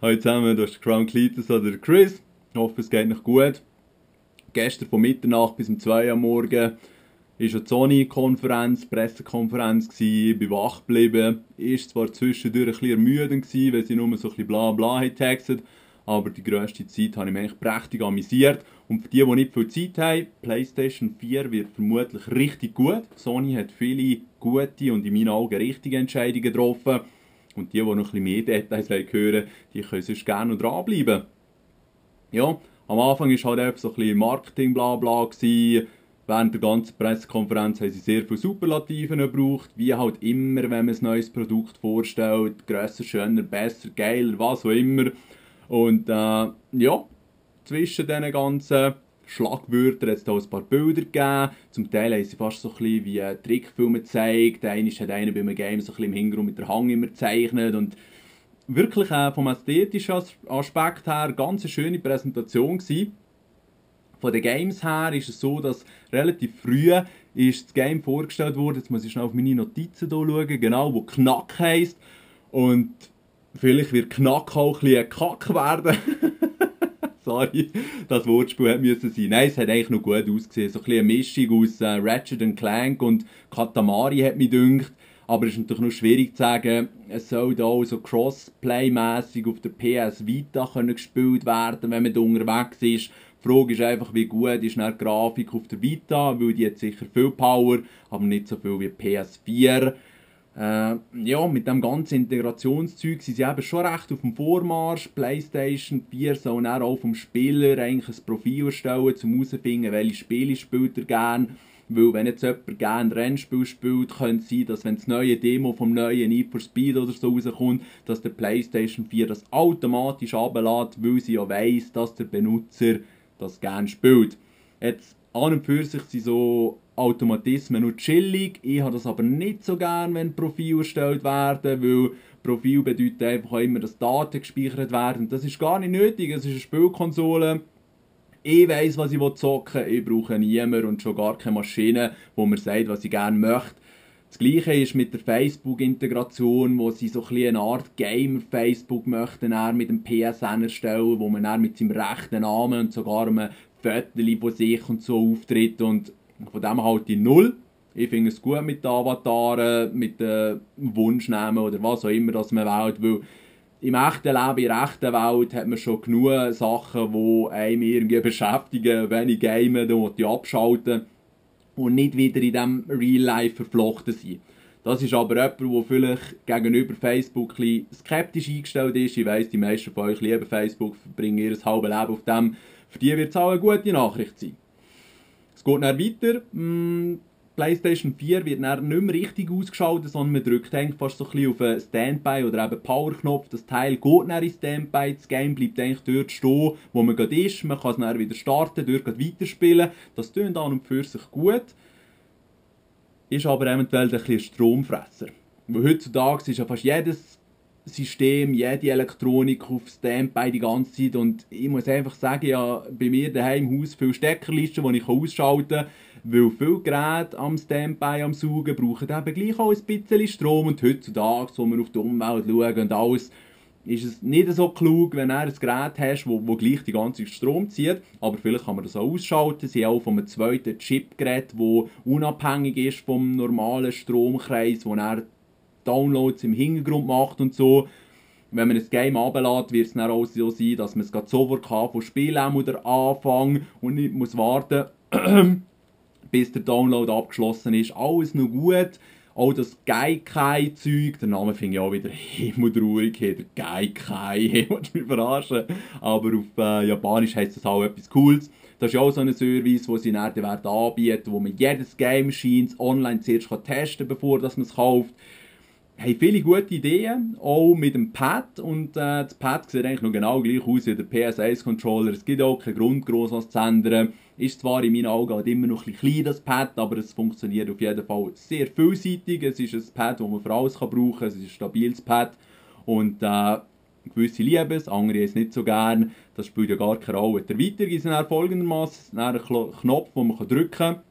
Hallo zusammen, das ist Crown Cletus oder Chris. Ich hoffe, es geht noch gut. Gestern von Mitternacht bis um 2 Uhr am Morgen war eine Sony-Konferenz, Pressekonferenz gsi. Ich bin wach geblieben. Ist zwar zwischendurch ein bisschen ermüdend gsi, weil sie nur so ein bisschen bla bla haben getextet, aber die grösste Zeit habe ich mich eigentlich prächtig amüsiert. Und für die nicht viel Zeit haben, PlayStation 4 wird vermutlich richtig gut. Sony hat viele gute und in meinen Augen richtige Entscheidungen getroffen. Und die noch ein bisschen mehr Details hören, die können sonst gerne noch dranbleiben. Ja, am Anfang war halt eben so ein bisschen Marketing-Blabla. Während der ganzen Pressekonferenz haben sie sehr viele Superlativen gebraucht, wie halt immer, wenn man ein neues Produkt vorstellt. Grösser, schöner, besser, geiler, was auch immer. Und ja, zwischen diesen ganzen Schlagwörtern hat es da ein paar Bilder gegeben. Zum Teil haben sie fast so ein bisschen wie Trickfilme gezeigt. Einmal hat einer bei einem Game so ein bisschen im Hintergrund mit der Hand immer gezeichnet. Und wirklich vom ästhetischen Aspekt her eine ganz schöne Präsentation gewesen. Von den Games her ist es so, dass relativ früh ist das Game vorgestellt wurde. Jetzt muss ich schnell auf meine Notizen hier schauen, genau, wo Knack heisst. Und vielleicht wird Knack auch ein bisschen Kack werden. Sorry, das Wortspiel hätte müssen sein. Nein, es hat eigentlich noch gut ausgesehen. So ein bisschen eine Mischung aus Ratchet Clank und Katamari hat mich gedacht. Aber es ist natürlich noch schwierig zu sagen, es soll da auch so Crossplay-mässig auf der PS Vita können gespielt werden, wenn man da unterwegs ist. Die Frage ist einfach, wie gut ist die Grafik auf der Vita, weil die hat sicher viel Power, aber nicht so viel wie die PS4. Ja, mit dem ganzen Integrationszeug sind sie eben schon recht auf dem Vormarsch. PlayStation 4 soll dann auch vom Spieler eigentlich ein Profil erstellen, um herauszufinden, welche Spiele spielt er gerne. Weil wenn jetzt jemand gerne ein Rennspiel spielt, könnte es sein, dass wenn das neue Demo vom neuen Need for Speed oder so rauskommt, dass der PlayStation 4 das automatisch runterlässt, weil sie ja weiss, dass der Benutzer das gerne spielt. Jetzt an und für sich sind so Automatismen nur chillig. Ich habe das aber nicht so gern, wenn Profile erstellt werden, weil Profil bedeutet einfach auch immer, dass Daten gespeichert werden. Das ist gar nicht nötig, es ist eine Spielkonsole. Ich weiss, was ich zocken will, ich brauche niemanden und schon gar keine Maschine, wo mir sagt, was ich gerne möchte. Das Gleiche ist mit der Facebook-Integration, wo sie so ein bisschen eine Art Gamer-Facebook möchten, mit dem PSN erstellen, wo man mit seinem rechten Namen und sogar einem Foto von sich und so auftritt. Und von dem halte ich null. Ich finde es gut mit den Avataren, mit den Wunschnamen oder was auch immer, das man wählt, weil im echten Leben, in der echten Welt, hat man schon genug Sachen, die einem irgendwie beschäftigen. Wenn ich game, dann will ich abschalten und nicht wieder in diesem Real Life verflochten sein. Das ist aber jemand, der vielleicht gegenüber Facebook ein bisschen skeptisch eingestellt ist. Ich weiss, die meisten von euch lieben Facebook, verbringen ihr halbes Leben auf dem. Für die wird es auch eine gute Nachricht sein. Es geht dann weiter. PlayStation 4 wird dann nicht mehr richtig ausgeschaltet, sondern man drückt eigentlich fast so ein bisschen auf einen Standby oder eben Power-Knopf. Das Teil geht dann in Standby, das Game bleibt eigentlich dort stehen, wo man gerade ist. Man kann es dann wieder starten, dort weiterspielen. Das tönt an und für sich gut, ist aber eventuell ein bisschen Stromfresser. Weil heutzutage ist ja fast jedes System, jede Elektronik auf Standby die ganze Zeit und ich muss einfach sagen, ja, bei mir daheim im Haus viele Steckerlisten, die ich ausschalten kann, weil viele Geräte am Standby, am Saugen, brauchen eben gleich auch ein bisschen Strom und heutzutage, wo wir auf die Umwelt schauen und alles, ist es nicht so klug, wenn du ein Gerät hast, wo gleich die ganze Strom zieht, aber vielleicht kann man das auch ausschalten. Sie haben auch von einem zweiten Chipgerät, das unabhängig ist vom normalen Stromkreis, wo er Downloads im Hintergrund macht und so. Wenn man ein Game runterlässt, wird es dann auch so sein, dass man es gerade sofort von Spielen oder Anfang und nicht muss warten, bis der Download abgeschlossen ist. Alles noch gut. Auch das Gaikai-Zeug, der Name finde ich auch wieder himmeltraurig, der Gaikai, willst du mich verarschen? Aber auf Japanisch heisst das auch etwas Cooles. Das ist ja auch so ein Service, wo sie dann anbieten, wo man jedes Game scheint online zuerst testen kann, bevor man es kauft. Haben viele gute Ideen, auch mit dem Pad. Und das Pad sieht eigentlich noch genau gleich aus wie der PS1-Controller. Es gibt auch keinen Grund, gross was zu ändern. Ist zwar in meinen Augen halt immer noch ein bisschen klein, das Pad, aber es funktioniert auf jeden Fall sehr vielseitig. Es ist ein Pad, das man für alles brauchen kann. Es ist ein stabiles Pad. Und gewisse lieben es, andere es nicht so gern. Das spielt ja gar keine Rolle. Die Erweiterungen sind dann folgendermaßen: ein Knopf, den man drücken kann.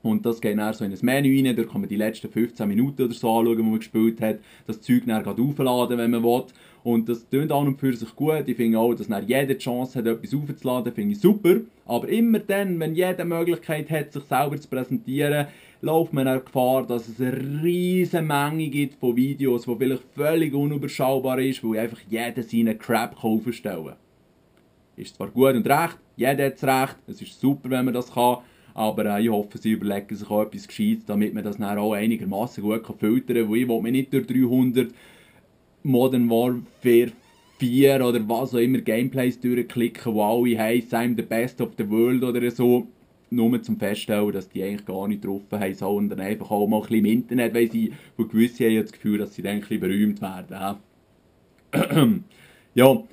Und das geht dann so in ein Menü rein, da kann man die letzten 15 Minuten oder so anschauen, die man gespielt hat. Das Zeug dann gerade aufladen, wenn man will. Und das tönt an und für sich gut. Ich finde auch, dass dann jeder die Chance hat, etwas aufzuladen, finde ich super. Aber immer dann, wenn jeder die Möglichkeit hat, sich selber zu präsentieren, läuft man auch Gefahr, dass es eine riesige Menge gibt von Videos, die vielleicht völlig unüberschaubar ist, weil einfach jeder seinen Crap aufstellen kann. Ist zwar gut und recht, jeder hat das Recht, es ist super, wenn man das kann, aber ich hoffe, sie überlegen sich auch etwas Gescheites, damit man das dann auch einigermaßen gut filtern kann, weil ich will mich nicht durch 300 Modern Warfare 4 oder was auch immer Gameplays durchklicken, wo alle heissen, I'm the best of the world oder so, nur zum Feststellen, dass die eigentlich gar nicht drauf haben, sondern einfach auch mal ein bisschen im Internet, weil sie von gewissen haben das Gefühl, dass sie dann ein bisschen berühmt werden. Ja,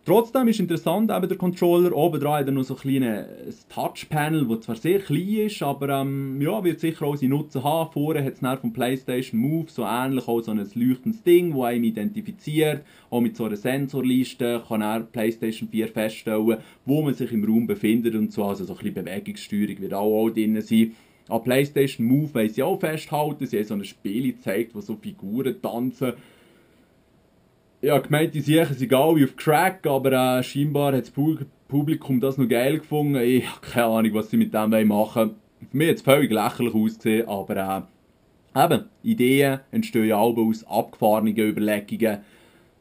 trotzdem ist interessant, eben der Controller. Obendran hat er noch so ein kleines Touchpanel, das zwar sehr klein ist, aber ja, wird sicher auch seinen Nutzen haben. Vorne hat es dann vom PlayStation Move so ähnlich auch so ein leuchtendes Ding, das einem identifiziert. Auch mit so einer Sensorliste kann er PlayStation 4 feststellen, wo man sich im Raum befindet und so. Also so ein bisschen Bewegungssteuerung wird auch drin sein. An PlayStation Move weiss ich auch festhalten. Sie haben so ein Spiel gezeigt, wo so Figuren tanzen. Ja, gemeint, die Sachen sind egal wie auf Crack, aber scheinbar hat das Publikum das noch geil gefunden. Ich habe keine Ahnung, was sie mit dem machen wollen. Für mich hat es völlig lächerlich ausgesehen, aber eben, Ideen entstehen ja auch aus abgefahrenen Überlegungen.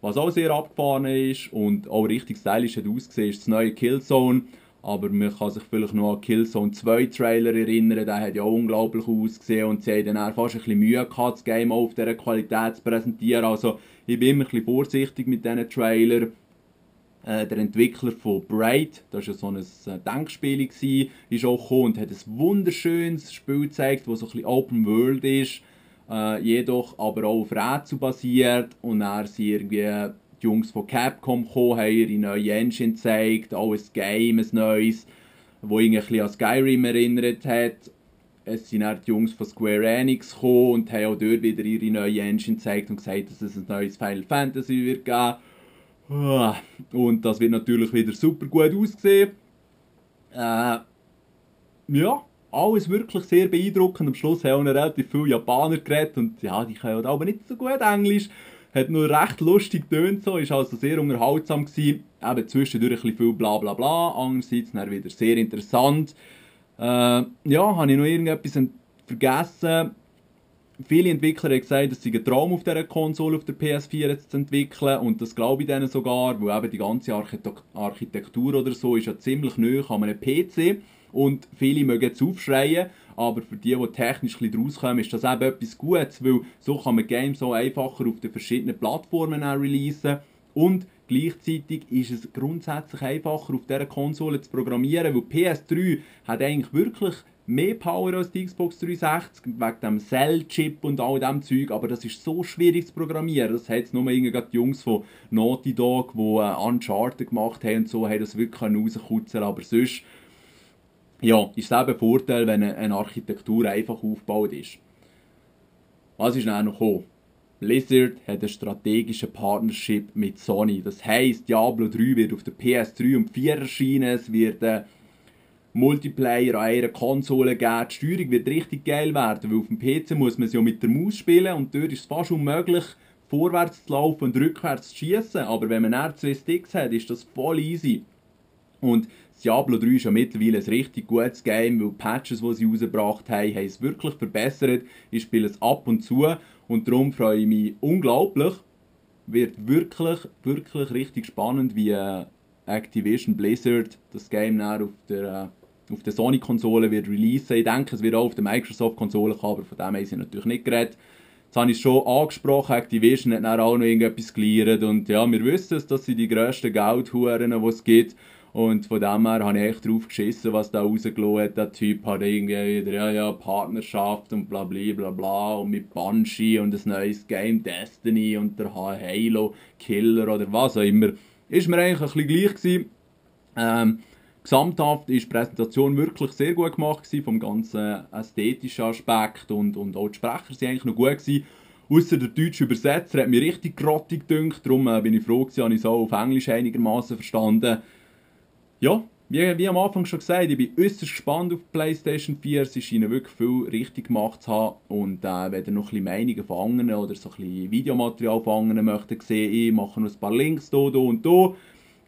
Was auch sehr abgefahren ist und auch richtig stylisch hat ausgesehen, ist das neue Killzone. Aber man kann sich vielleicht noch an Killzone 2 Trailer erinnern, der hat ja auch unglaublich ausgesehen und sie haben dann fast ein bisschen Mühe gehabt, das Game auch auf dieser Qualität zu präsentieren. Also ich bin immer ein bisschen vorsichtig mit diesen Trailern. Der Entwickler von Braid, das war ja so ein Denkspiel, ist auch gekommen und hat ein wunderschönes Spiel gezeigt, das so ein bisschen Open World ist, jedoch aber auch auf Rätsel basiert und dann sind irgendwie die Jungs von Capcom gekommen, haben ihre neue Engine gezeigt, auch ein Game, ein neues, das irgendwie ein bisschen an Skyrim erinnert hat. Es sind dann die Jungs von Square Enix gekommen und haben auch dort wieder ihre neue Engine gezeigt und gesagt, dass es ein neues Final Fantasy wird geben. Und das wird natürlich wieder super gut aussehen. Ja, alles wirklich sehr beeindruckend. Am Schluss haben auch relativ viele Japaner geredet und ja, die können aber nicht so gut Englisch. Hat nur recht lustig getönt, so, ist also sehr unterhaltsam gewesen. Eben zwischendurch ein bisschen viel bla bla bla, andererseits dann wieder sehr interessant. Ja, habe ich noch irgendetwas vergessen? Viele Entwickler haben gesagt, es sei ein Traum auf dieser Konsole auf der PS4 jetzt zu entwickeln und das glaube ich denen sogar, weil eben die ganze Architektur oder so ist ja ziemlich nahe an einem PC und viele mögen jetzt aufschreien, aber für die technisch ein bisschen rauskommen, ist das eben etwas Gutes, weil so kann man Games so einfacher auf den verschiedenen Plattformen auch releasen und gleichzeitig ist es grundsätzlich einfacher auf dieser Konsole zu programmieren, weil die PS3 hat eigentlich wirklich mehr Power als die Xbox 360, wegen dem Cell-Chip und all dem Zeug, aber das ist so schwierig zu programmieren. Das hat nur die Jungs von Naughty Dog, die Uncharted gemacht haben und so, haben das wirklich rauskutzeln, aber sonst ja, ist es eben ein Vorteil, wenn eine Architektur einfach aufgebaut ist. Was ist dann noch gekommen? Blizzard hat eine strategische Partnership mit Sony. Das heisst, Diablo 3 wird auf der PS3 und 4 erscheinen. Es wird Multiplayer an einer Konsole geben. Die Steuerung wird richtig geil werden, weil auf dem PC muss man es ja mit der Maus spielen und dort ist es fast unmöglich, vorwärts zu laufen und rückwärts zu schießen. Aber wenn man dann 2 Sticks hat, ist das voll easy. Und Diablo 3 ist ja mittlerweile ein richtig gutes Game, weil die Patches, die sie rausgebracht haben, haben es wirklich verbessert. Ich spiele es ab und zu und darum freue ich mich unglaublich. Wird wirklich, wirklich richtig spannend, wie Activision Blizzard das Game dann auf der Sony-Konsole wird releasen. Ich denke, es wird auch auf der Microsoft-Konsole kommen, aber von dem haben sie natürlich nicht geredet. Jetzt habe ich es schon angesprochen, Activision hat dann auch noch irgendetwas gelernt und ja, wir wissen es, dass sie die grössten Geldhuren, die es gibt. Und von dem her habe ich echt drauf geschissen, was da rausgelassen hat. Der Typ hat irgendwie wieder, ja, Partnerschaft und bla bla bla bla und mit Banshee und ein neues Game, Destiny und der Halo Killer oder was auch immer. Ist mir eigentlich ein bisschen gleich gewesen. Gesamthaft ist die Präsentation wirklich sehr gut gemacht gewesen, vom ganzen ästhetischen Aspekt und auch die Sprecher sind eigentlich noch gut gewesen. Ausser der deutsche Übersetzer hat mich richtig grottig gedünkt, darum bin ich froh gewesen, habe ich es auch auf Englisch einigermaßen verstanden. Ja, wie am Anfang schon gesagt, ich bin äußerst gespannt auf die PlayStation 4. Sie scheinen wirklich viel richtig gemacht zu haben. Und wenn ihr noch ein bisschen Meinungen von anderen oder so ein bisschen Videomaterial von anderen möchtet sehen, ich mache noch ein paar Links hier und hier.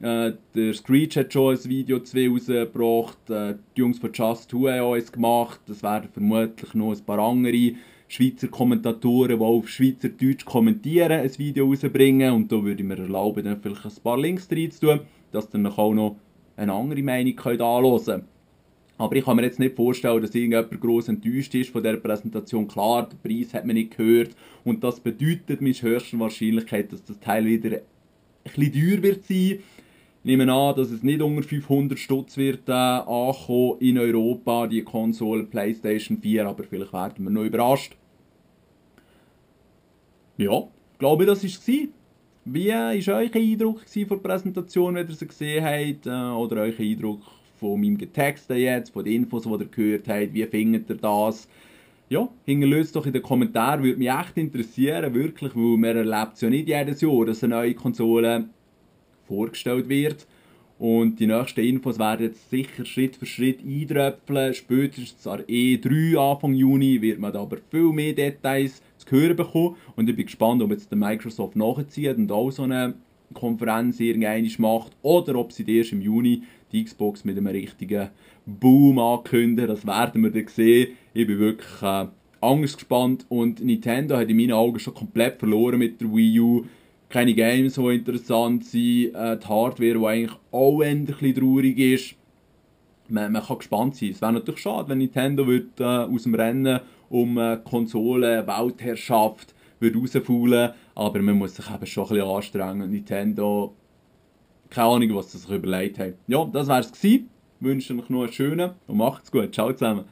Der Screech hat schon ein Video 2 rausgebracht, die Jungs von Just Who haben auch eins gemacht, es werden vermutlich noch ein paar andere Schweizer Kommentatoren, die auf Schweizerdeutsch kommentieren, ein Video rausbringen und da würde ich mir erlauben, dann vielleicht ein paar Links reinzutun, dass ihr euch auch noch eine andere Meinung anhören könnt. Aber ich kann mir jetzt nicht vorstellen, dass irgendjemand gross enttäuscht ist von dieser Präsentation. Klar, der Preis hat man nicht gehört und das bedeutet mit höchster Wahrscheinlichkeit, dass das Teil wieder ein bisschen teuer wird sein. Ich nehme an, dass es nicht unter 500 Stutz wird ankommen in Europa, die Konsole PlayStation 4, aber vielleicht werden wir noch überrascht. Ja, ich glaube, das war es. Wie war euer Eindruck von der Präsentation, wenn ihr sie gesehen habt? Oder euer Eindruck von meinem Getexten jetzt, von den Infos, die ihr gehört habt? Wie findet ihr das? Ja, hinterlasst doch in den Kommentaren, würde mich echt interessieren, wirklich, weil man erlebt es ja nicht jedes Jahr, dass eine neue Konsole vorgestellt wird. Und die nächsten Infos werden jetzt sicher Schritt für Schritt eintröpfeln. Spätestens an E3 Anfang Juni wird man da aber viel mehr Details zu hören bekommen. Und ich bin gespannt, ob jetzt der Microsoft nachzieht und auch so eine Konferenz irgendwann macht. Oder ob sie erst im Juni die Xbox mit einem richtigen Boom ankündigen. Das werden wir dann sehen. Ich bin wirklich angst gespannt. Und Nintendo hat in meinen Augen schon komplett verloren mit der Wii U. Keine Games, die interessant sind, die Hardware, die eigentlich auch ein bisschen traurig ist. Man kann gespannt sein. Es wäre natürlich schade, wenn Nintendo aus dem Rennen um Konsolen, Weltherrschaft rausfallen, aber man muss sich eben schon ein bisschen anstrengen. Nintendo, keine Ahnung, was sie sich überlegt haben. Ja, das wäre es gewesen. Ich wünsche euch noch einen schönen und macht's gut. Ciao zusammen.